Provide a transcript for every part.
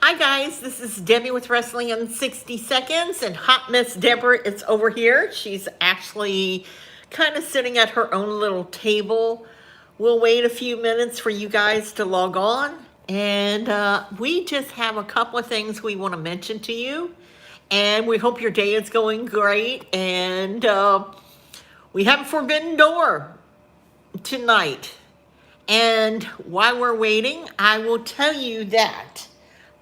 Hi guys, this is Debbie with Wrestling in 60 Seconds, and Hot Miss Deborah is over here. She's actually kind of sitting at her own little table. We'll wait a few minutes for you guys to log on, and we just have a couple of things we want to mention to you. And we hope your day is going great. And we have a Forbidden Door tonight. And while we're waiting, I will tell you that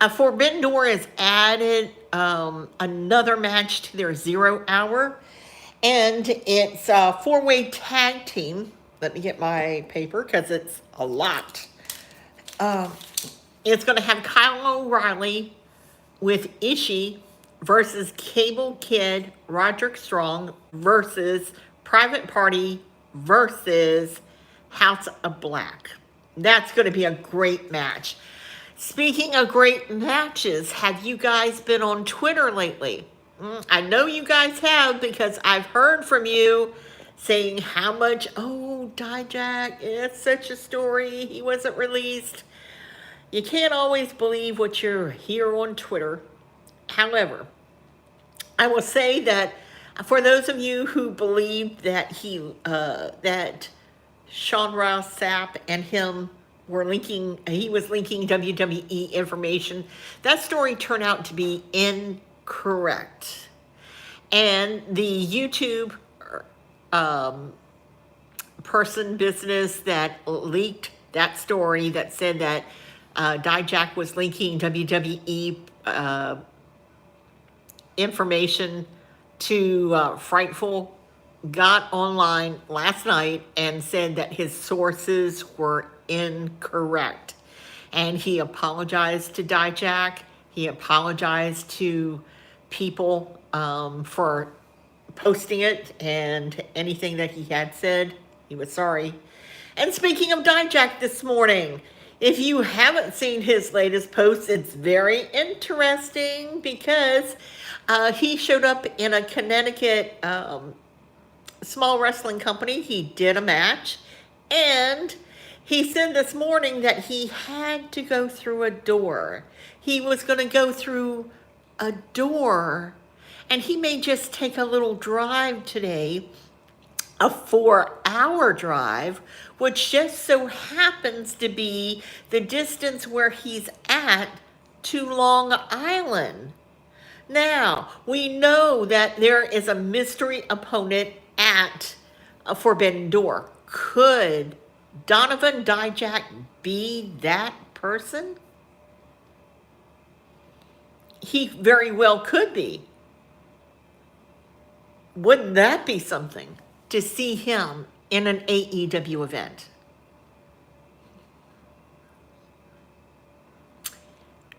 a Forbidden Door has added another match to their 0 hour, and it's a four-way tag team. Let me get my paper because it's a lot. It's going to have Kyle O'Reilly with Ishii versus Cable Kid, Roderick Strong versus Private Party versus House of Black. That's going to be a great match. Speaking of great matches, have you guys been on Twitter lately? I know you guys have because I've heard from you saying how much, Dijak, it's such a story, he wasn't released. You can't always believe what you hear on Twitter. However, I will say that for those of you who believe that that Sean Ross Sapp and him he was linking WWE information, that story turned out to be incorrect. And the YouTube business that leaked that story that said that Dijak was linking WWE information to Frightful got online last night and said that his sources were incorrect. And he apologized to Dijak. He apologized to people for posting it and anything that he had said. He was sorry. And speaking of Dijak this morning, if you haven't seen his latest post, it's very interesting because he showed up in a Connecticut small wrestling company. He did a match, and he said this morning that he had to go through a door. He was going to go through a door, and he may just take a little drive today, a 4-hour drive, which just so happens to be the distance where he's at to Long Island. Now, we know that there is a mystery opponent at a Forbidden Door. Could Donovan Dijak be that person? He very well could be. Wouldn't that be something to see him in an AEW event?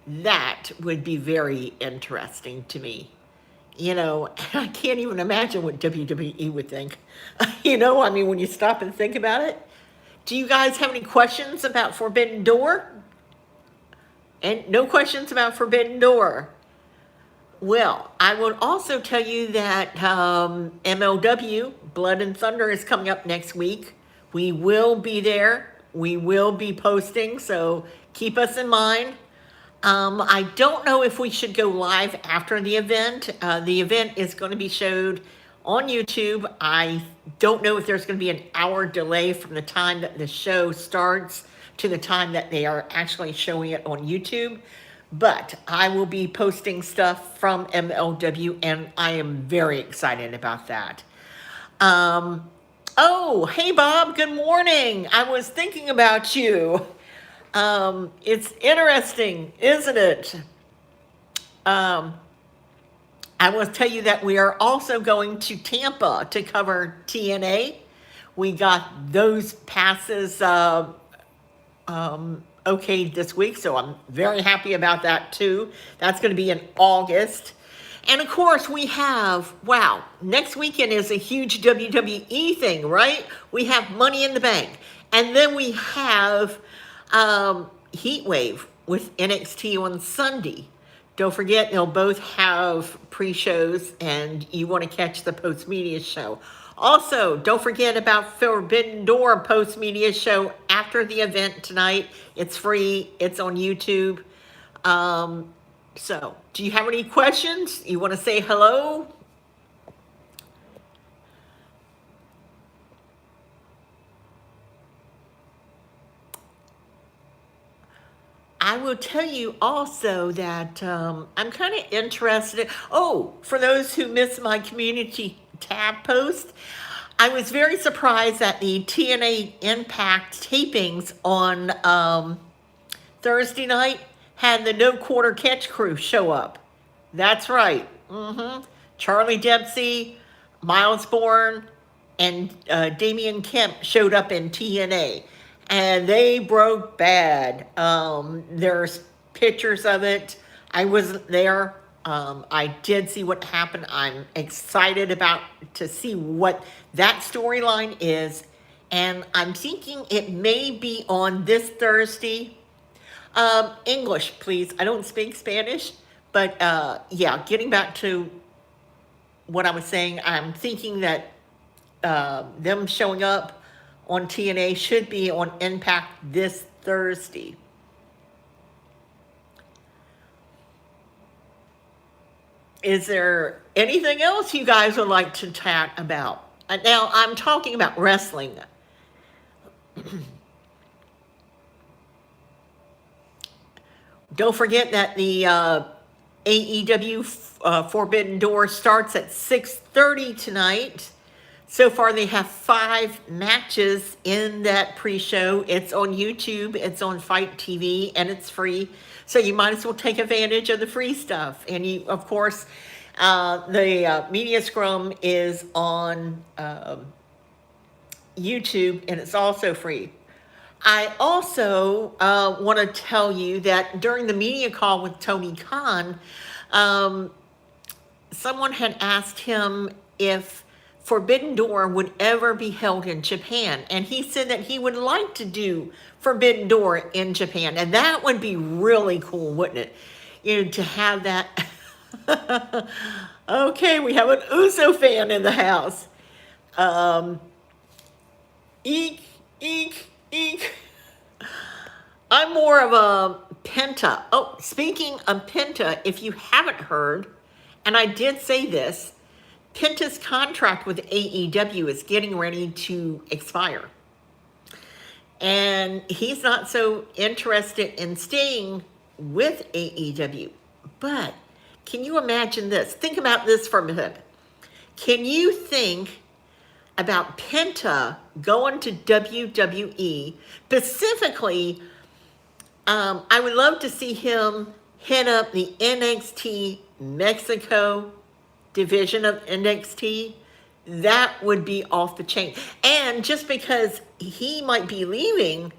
That would be very interesting to me. I can't even imagine what WWE would think. When you stop and think about it. Do you guys have any questions about Forbidden Door? And no questions about Forbidden Door. Well, I will also tell you that MLW, Blood and Thunder, is coming up next week. We will be there. We will be posting, so keep us in mind. I don't know if we should go live after the event. The event is going to be showed on YouTube. I don't know if there's going to be an hour delay from the time that the show starts to the time that they are actually showing it on YouTube. But I will be posting stuff from MLW, and I am very excited about that. Hey Bob, good morning. I was thinking about you. It's interesting, isn't it? I will tell you that we are also going to Tampa to cover TNA. We got those passes okay this week, so I'm very happy about that too. That's going to be in August. And of course, we have, next weekend is a huge WWE thing, right? We have Money in the Bank. And then we have Heat Wave with NXT on Sunday. Don't forget, they'll both have pre-shows, and you want to catch the post-media show. Also, don't forget about Forbidden Door post-media show after the event tonight. It's free. It's on YouTube. So, do you have any questions? You want to say hello? I will tell you also that I'm kind of interested. Oh, for those who missed my community tab post, I was very surprised that the TNA Impact tapings on Thursday night had the No Quarter Catch crew show up. That's right. Charlie Dempsey, Miles Bourne, and Damian Kemp showed up in TNA, and they broke bad. There's pictures of it. I wasn't there. I did see what happened. I'm excited about to see what that storyline is, and I'm thinking it may be on this Thursday. English, please. I don't speak Spanish, but yeah, getting back to what I was saying, I'm thinking that them showing up on TNA should be on Impact this Thursday. Is there anything else you guys would like to chat about? Now, I'm talking about wrestling. Don't forget that the AEW Forbidden Door starts at 6:30 tonight. So far, they have 5 matches in that pre-show. It's on YouTube, it's on Fight TV, and it's free. So you might as well take advantage of the free stuff. And you, of course, the Media Scrum is on YouTube, and it's also free. I also want to tell you that during the media call with Tony Khan, someone had asked him if Forbidden Door would ever be held in Japan. And he said that he would like to do Forbidden Door in Japan. And that would be really cool, wouldn't it? You know, to have that. Okay, we have an Uso fan in the house. Eek, eek, eek. I'm more of a Penta. Oh, speaking of Penta, if you haven't heard, and I did say this, Penta's contract with AEW is getting ready to expire. And he's not so interested in staying with AEW. But can you imagine this? Think about this for a minute. Can you think about Penta going to WWE? Specifically, I would love to see him head up the NXT Mexico division of NXT. That would be off the chain. And just because he might be leaving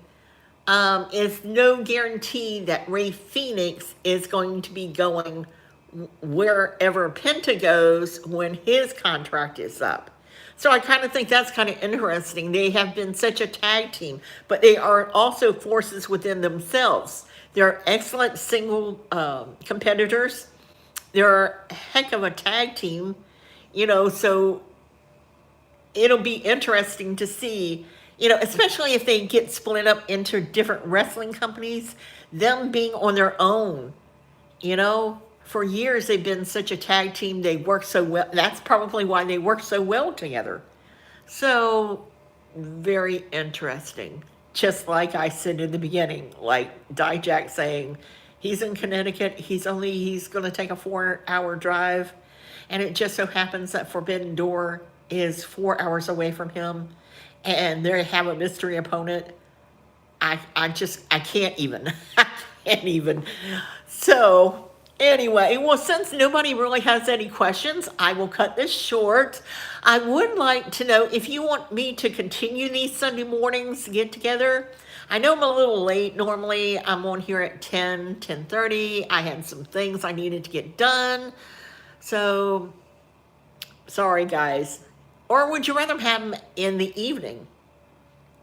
is no guarantee that Ray Phoenix is going to be going wherever Penta goes when his contract is up. So I kind of think that's kind of interesting. They have been such a tag team, but they are also forces within themselves. They're excellent single competitors. They're a heck of a tag team, you know, so it'll be interesting to see, you know, especially if they get split up into different wrestling companies, them being on their own, you know. For years, they've been such a tag team. They work so well. That's probably why they work so well together. So, very interesting. Just like I said in the beginning, like Dijak saying, he's in Connecticut. He's going to take a 4-hour drive. And it just so happens that Forbidden Door is 4 hours away from him. And they have a mystery opponent. I can't even. I can't even. So, anyway, well, since nobody really has any questions, I will cut this short. I would like to know if you want me to continue these Sunday mornings get together. I know I'm a little late. Normally, I'm on here at 10:30. I had some things I needed to get done. So, sorry, guys. Or would you rather have them in the evening?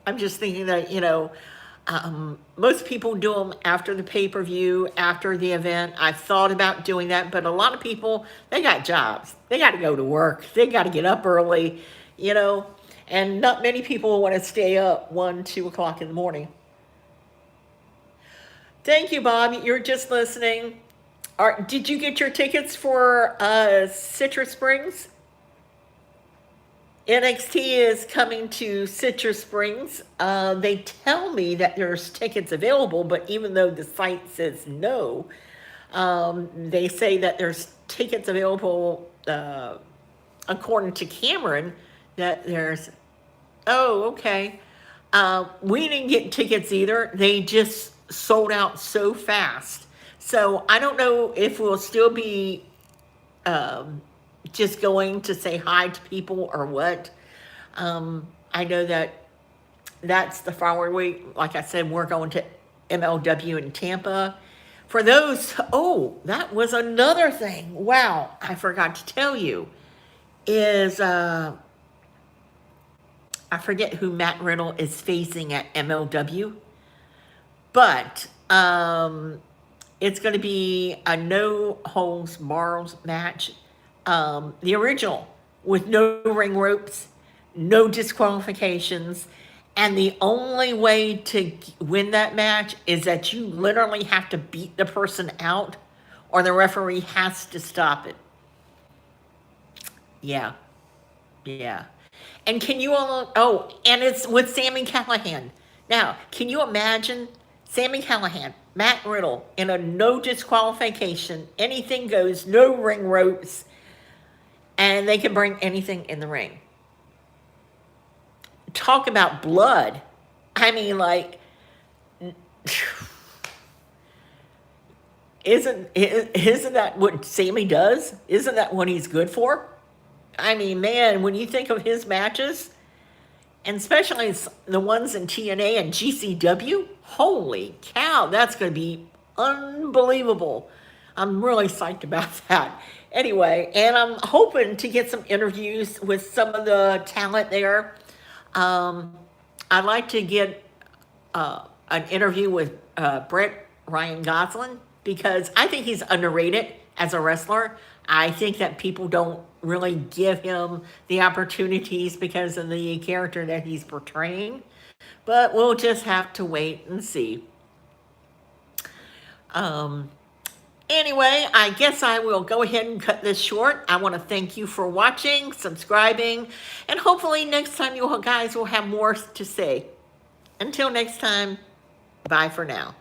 I'm just thinking that, you know, most people do them after the pay-per-view, after the event. I've thought about doing that, but a lot of people, they got jobs. They got to go to work. They got to get up early, you know, and not many people want to stay up 1, 2 o'clock in the morning. Thank you, Bob. You're just listening. Did you get your tickets for Citrus Springs? NXT is coming to Citrus Springs. They tell me that there's tickets available, but even though the site says no, they say that there's tickets available, according to Cameron, that there's, oh, okay. We didn't get tickets either. They just sold out so fast. So I don't know if we'll still be just going to say hi to people or what. I know that that's the following week. Like I said, we're going to MLW in Tampa. For those, oh, that was another thing. Wow, I forgot to tell you. Is I forget who Matt Riddle is facing at MLW, but it's going to be a no holds barred match, the original, with no ring ropes, no disqualifications, and the only way to win that match is that you literally have to beat the person out, or the referee has to stop it. Yeah, yeah. And can you all, oh, and it's with Sami Callihan. Now, can you imagine Sami Callihan, Matt Riddle, in a no disqualification, anything goes, no ring ropes, and they can bring anything in the ring? Talk about blood. I mean, like, isn't that what Sami does? Isn't that what he's good for? I mean, man, when you think of his matches, and especially the ones in TNA and GCW, holy cow, that's going to be unbelievable. I'm really psyched about that. Anyway, and I'm hoping to get some interviews with some of the talent there. I'd like to get an interview with Brett Ryan Gosling, because I think he's underrated as a wrestler. I think that people don't really give him the opportunities because of the character that he's portraying. But we'll just have to wait and see. Anyway, I guess I will go ahead and cut this short. I want to thank you for watching, subscribing, and hopefully next time you guys will have more to say. Until next time, bye for now.